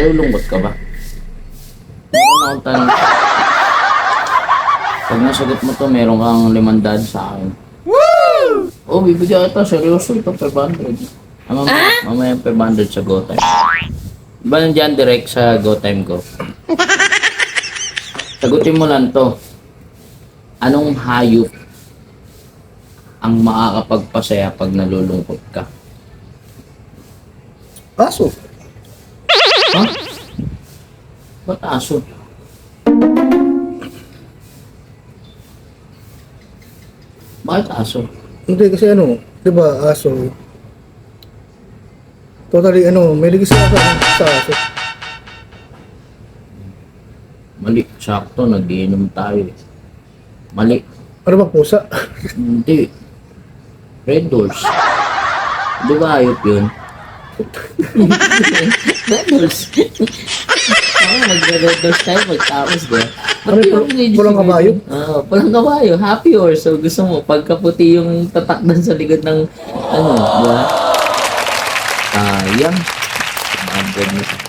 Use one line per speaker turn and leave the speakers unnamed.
Nalulungkot ka ba? Meron akong tanong. Pag nasagot mo to, meron kang 500 sa akin. Woo! Oh, bibigyan ito. Seryoso ito, 500. Mamaya 500 sa GoTime. Diba nandiyan direct sa GoTime ko? Sagutin mo lang to. Anong hayop ang makakapagpasaya pag nalulungkot ka?
Aso.
Ha? Ba't aso? Bakit aso?
Hindi kasi ano, di ba aso? Totally may ligis sa aso.
Mali. Sakto, nagiinom tayo. Mali.
Ano ba pusa?
Hindi. Red Doors. Di ba ayop yun? Red Doors. Magre-Red Doors tayo pagtapos ba?
Ano, pulang kabayo?
Oo, pulang kabayo. Happy horse. So gusto mo, pagkaputi yung tatakdan sa likod ng, di ba? Sayang. 100 na